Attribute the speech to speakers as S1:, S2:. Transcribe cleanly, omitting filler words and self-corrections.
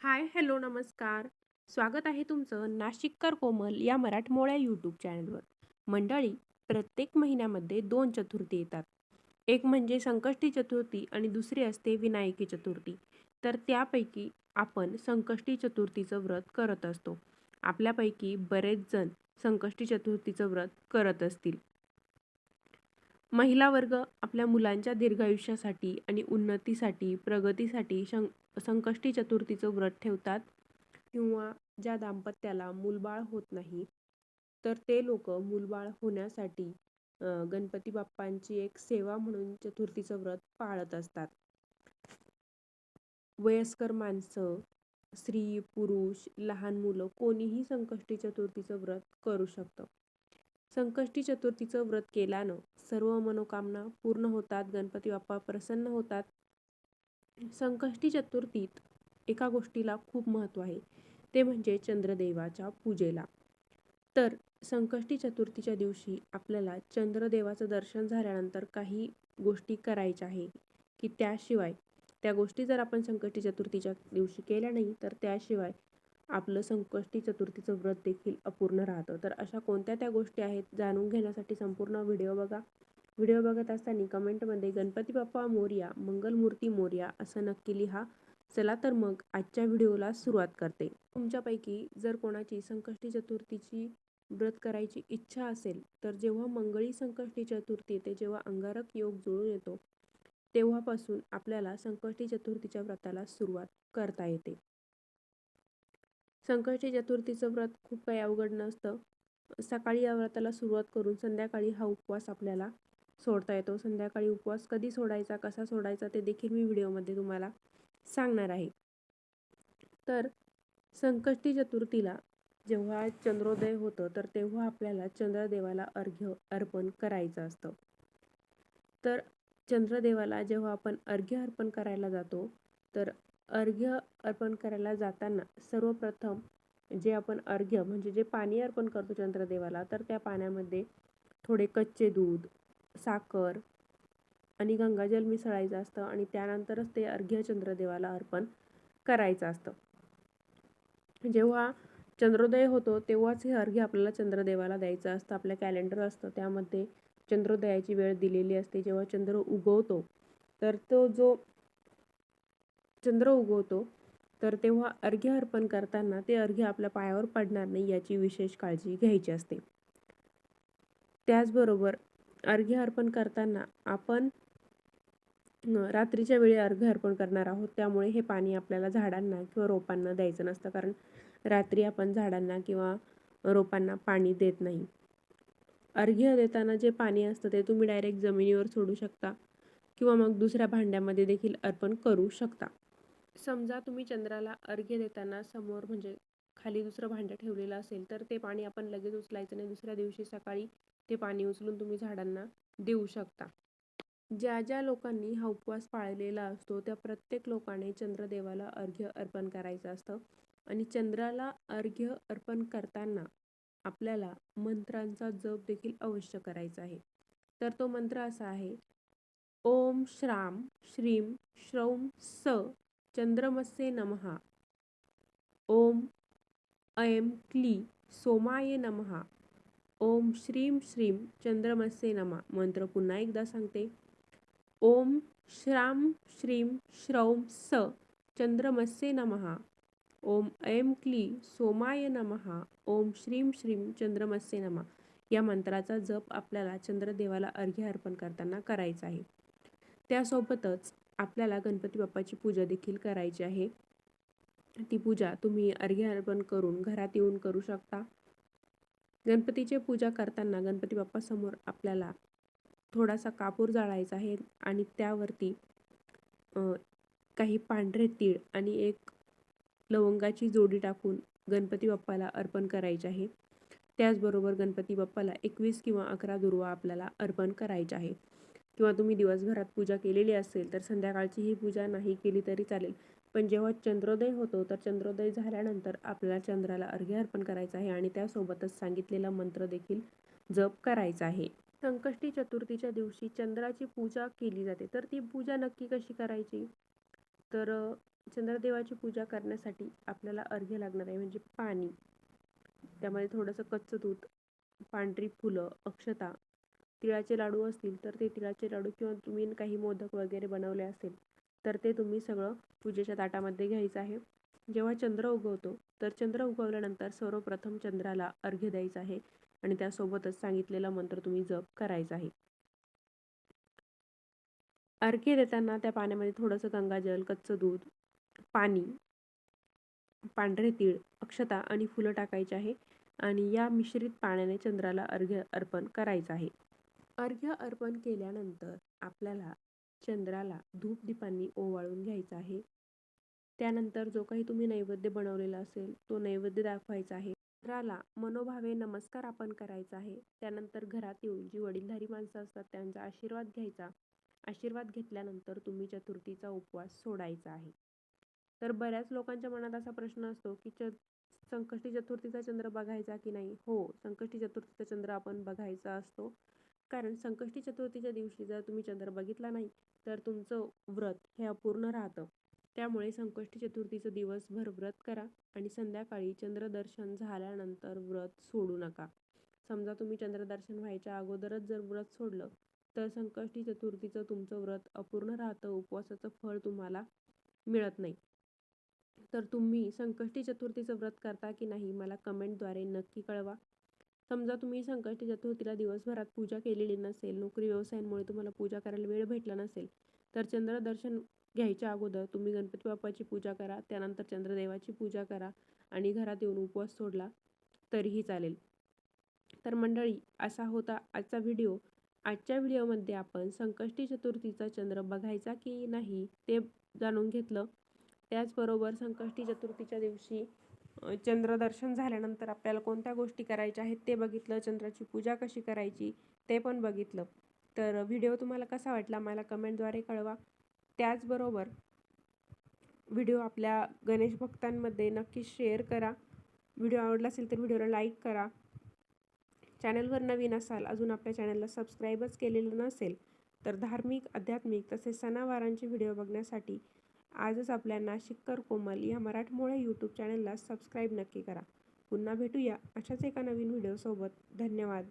S1: हाय, hello, नमस्कार. स्वागत आहे तुमचं नाशिककर कोमल या मराठमोळ्या यूट्यूब चॅनलवर. मंडळी, प्रत्येक महिन्यामध्ये 2 चतुर्थी येतात. एक म्हणजे संकष्टी चतुर्थी आणि दुसरी असते विनायकी चतुर्थी. तर त्यापैकी आपण संकष्टी चतुर्थीचं व्रत करत असतो. आपल्यापैकी बरेच जण संकष्टी चतुर्थीचं व्रत करत असतील. महिला वर्ग आपल्या मुलांच्या दीर्घायुष्यासाठी आणि उन्नतीसाठी, प्रगतीसाठी संकष्टी चतुर्थीचं व्रत ठेवतात. किंवा ज्या दाम्पत्याला मूलबाळ होत नाही, तर ते लोक मूलबाळ होण्यासाठी गणपती बाप्पांची एक सेवा म्हणून चतुर्थीचं व्रत पाळत असतात. वयस्कर माणसं, स्त्री, पुरुष, लहान मुलं कोणीही संकष्टी चतुर्थीचं व्रत करू शकतं. संकष्टी चतुर्थीचं व्रत केल्यानं सर्व मनोकामना पूर्ण होतात, गणपती बाप्पा प्रसन्न होतात. संकष्टी चतुर्थीत एका गोष्टीला खूप महत्त्व आहे, ते म्हणजे चंद्रदेवाच्या पूजेला. तर संकष्टी चतुर्थीच्या दिवशी आपल्याला चंद्रदेवाचं दर्शन झाल्यानंतर काही गोष्टी करायच्या आहे, की त्याशिवाय त्या गोष्टी जर आपण संकष्टी चतुर्थीच्या दिवशी केल्या नाही, तर त्याशिवाय आपलं संकष्टी चतुर्थीचं व्रत देखील अपूर्ण राहतं. तर अशा कोणत्या त्या गोष्टी आहेत जाणून घेण्यासाठी संपूर्ण व्हिडिओ बघा. व्हिडिओ बघत असताना कमेंटमध्ये गणपती बाप्पा मोरया, मंगलमूर्ती मोरया असं नक्की लिहा. चला तर मग आजच्या व्हिडिओला सुरुवात करते. तुमच्यापैकी जर कोणाची संकष्टी चतुर्थीची व्रत करायची इच्छा असेल, तर जेव्हा मंगळी संकष्टी चतुर्थी येते, जेव्हा अंगारक योग जुळून येतो, तेव्हापासून आपल्याला संकष्टी चतुर्थीच्या व्रताला सुरुवात करता येते. संकष्टी चतुर्थीचं व्रत खूप काही अवघड नसतं. सकाळी या व्रताला सुरुवात करून संध्याकाळी हा उपवास आपल्याला सोडता येतो. संध्याकाळी उपवास कधी सोडायचा, कसा सोडायचा ते देखील मी व्हिडिओमध्ये तुम्हाला सांगणार आहे. तर संकष्टी चतुर्थीला जेव्हा चंद्रोदय होतं, तर तेव्हा आपल्याला चंद्रदेवाला अर्घ्य अर्पण करायचं असतं. तर चंद्रदेवाला जेव्हा आपण अर्घ्य अर्पण करायला जातो, तर अर्घ्य अर्पण करायला जाताना सर्वप्रथम जे आपण अर्घ्य म्हणजे जे पाणी अर्पण करतो चंद्रदेवाला, तर त्या पाण्यामध्ये थोडे कच्चे दूध, साखर आणि गंगाजल मिसळायचं असतं आणि त्यानंतरच ते अर्घ्य चंद्रदेवाला अर्पण करायचं असतं. जेव्हा चंद्रोदय होतो तेव्हाच हे अर्घ्य आपल्याला चंद्रदेवाला द्यायचं असतं. आपलं कॅलेंडर असतं, त्यामध्ये चंद्रोदयाची वेळ दिलेली असते. जेव्हा चंद्र उगवतो, तर तो जो चंद्र उगवतो, तर तेव्हा अर्घ्य अर्पण करताना ते अर्घ्य आपल्या पायावर पडणार नाही याची विशेष काळजी घ्यायची असते. त्याचबरोबर अर्घ्य अर्पण करताना आपण रात्रीच्या वेळी अर्घ्य अर्पण करणार आहोत, त्यामुळे हे पाणी आपल्याला झाडांना किंवा रोपांना द्यायचं नसतं, कारण रात्री आपण झाडांना किंवा रोपांना पाणी देत नाही. अर्घ्य देताना जे पाणी असतं ते तुम्ही डायरेक्ट जमिनीवर सोडू शकता किंवा मग दुसऱ्या भांड्यामध्ये देखील अर्पण करू शकता. समजा तुम्ही चंद्राला अर्घ्य देताना समोर म्हणजे खाली दुसरं भांडं ठेवलेलं असेल, तर ते पाणी आपण लगेच उचलायचं नाही. दुसऱ्या दिवशी सकाळी ते पाणी उचलून तुम्ही झाडांना देऊ शकता. ज्या ज्या लोकांनी हा उपवास पाळलेला असतो, त्या प्रत्येक लोकांनी चंद्रदेवाला अर्घ्य अर्पण करायचं असतं. आणि चंद्राला अर्घ्य अर्पण करताना आपल्याला मंत्रांचा जप देखील अवश्य करायचा आहे. तर तो मंत्र असा आहे: ओम श्राम श्रीम श्रौम स चंद्रमसे नमः. ओम ऐं क्ली सोमाय नमः. ओम श्रीम श्रीम चंद्रमसे नमः. मंत्र पुन्हा एकदा सांगते: ओम श्राम श्रीम श्रौम स चंद्रमसे नमः. ओम ऐं क्ली सोमाय नमः. ओम श्रीम श्रीम चंद्रमसे नमः. या मंत्राचा जप आपल्याला चंद्रदेवाला अर्घ्य अर्पण करताना करायचा आहे. त्यासोबतच आपल्याला गणपती बाप्पाची पूजा देखील करायची आहे. ती पूजा तुम्ही अर्घ्य अर्पण करून घरात येऊन करू शकता. गणपतीची पूजा करताना गणपती बाप्पासमोर आपल्याला थोडासा कापूर जाळायचा आहे आणि त्यावरती काही पांढरे तीळ आणि एक लवंगाची जोडी टाकून गणपती बाप्पाला अर्पण करायचे आहे. त्याचबरोबर गणपती बाप्पाला 21 किंवा 11 दुर्वा आपल्याला अर्पण करायचे आहे. किंवा तुम्ही दिवसभरात पूजा केलेली असेल तर संध्याकाळची ही पूजा नाही केली तरी चालेल. पण जेव्हा चंद्रोदय होतो, तर चंद्रोदय झाल्यानंतर आपल्याला चंद्राला अर्घ्य अर्पण करायचं आहे आणि त्यासोबतच सांगितलेला मंत्र देखील जप करायचा आहे. संकष्टी चतुर्थीच्या दिवशी चंद्राची पूजा केली जाते. तर ती पूजा नक्की कशी करायची? तर चंद्रदेवाची पूजा करण्यासाठी आपल्याला अर्घ्य लागणार आहे, म्हणजे पाणी. त्यामध्ये थोडंसं कच्चं दूध, पांढरी फुलं, अक्षता, तिळाचे लाडू असतील तर ते तिळाचे लाडू, किंवा तुम्ही काही मोदक वगैरे बनवले असेल तर ते तुम्ही सगळं पूजेच्या ताटामध्ये घ्यायचं आहे. जेव्हा चंद्र उगवतो तर चंद्र उगवल्यानंतर सर्वप्रथम चंद्राला अर्घ्य द्यायचं आहे आणि त्यासोबतच सांगितलेला मंत्र तुम्ही जप करायचा आहे. अर्घ्य देताना त्या पाण्यामध्ये थोडंसं गंगाजल, कच्चं दूध, पाणी, पांढरे तीळ, अक्षता आणि फुलं टाकायची आहे आणि या मिश्रित पाण्याने चंद्राला अर्घ्य अर्पण करायचं आहे. अर्घ्य अर्पण केल्यानंतर आपल्याला चंद्राला धूपदीपांनी ओवाळून घ्यायचा आहे. त्यानंतर जो काही तुम्ही नैवेद्य बनवलेला असेल तो नैवेद्य दाखवायचा आहे. चंद्राला मनोभावे नमस्कार आपण करायचा आहे. त्यानंतर घरात येऊन जी वडीलधारी माणसं असतात त्यांचा आशीर्वाद घ्यायचा. आशीर्वाद घेतल्यानंतर तुम्ही चतुर्थीचा उपवास सोडायचा आहे. तर बऱ्याच लोकांच्या मनात असा प्रश्न असतो की संकष्टी चतुर्थीचा चंद्र बघायचा की नाही. हो, संकष्टी चतुर्थीचा चंद्र आपण बघायचा असतो, कारण संकष्टी चतुर्थीच्या दिवशी जर तुम्ही चंद्र बघितला नाही तर तुमचं व्रत हे अपूर्ण राहतं. त्यामुळे संकष्टी चतुर्थीचं दिवसभर व्रत करा आणि संध्याकाळी चंद्रदर्शन झाल्यानंतर व्रत सोडू नका. समजा तुम्ही चंद्रदर्शन व्हायच्या अगोदरच जर व्रत सोडलं तर संकष्टी चतुर्थीचं तुमचं व्रत अपूर्ण राहतं, उपवासाचं फळ तुम्हाला मिळत नाही. तर तुम्ही संकष्टी चतुर्थीचं व्रत करता की नाही मला कमेंटद्वारे नक्की कळवा. समजा तुम्ही संकष्टी चतुर्थीला दिवसभरात पूजा केलेली नसेल, नोकरी व्यवसायांमुळे तुम्हाला पूजा करायला वेळ भेटला नसेल, तर चंद्रदर्शन घ्यायच्या अगोदर तुम्ही गणपती बाप्पाची पूजा करा, त्यानंतर चंद्रदेवाची पूजा करा आणि घरात येऊन उपवास सोडला तरीही चालेल. तर मंडळी, असा होता आजचा व्हिडिओ. आजच्या व्हिडिओमध्ये आपण संकष्टी चतुर्थीचा चंद्र बघायचा की नाही ते जाणून घेतलं. त्याचबरोबर संकष्टी चतुर्थीच्या दिवशी चंद्रदर्शन झाल्यानंतर आपल्याला कोणत्या गोष्टी करायच्या आहेत ते बघितलं. चंद्राची पूजा कशी करायची ते पण बघितलं. तर व्हिडिओ तुम्हाला कसा वाटला मला कमेंटद्वारे कळवा. त्याचबरोबर व्हिडिओ आपल्या गणेश भक्तांमध्ये नक्की शेअर करा. व्हिडिओ आवडला असेल तर व्हिडिओला लाईक करा. चॅनलवर नवीन असाल, अजून आपल्या चॅनलला सबस्क्राईबच केलेलं नसेल तर धार्मिक, आध्यात्मिक तसेच सणावारांचे व्हिडिओ बघण्यासाठी आजच आपल्या नाशिककर कोमल या मराठमोळे यूट्यूब चॅनलला सबस्क्राईब नक्की करा. पुन्हा भेटूया अशाच एका नवीन व्हिडिओसोबत. धन्यवाद.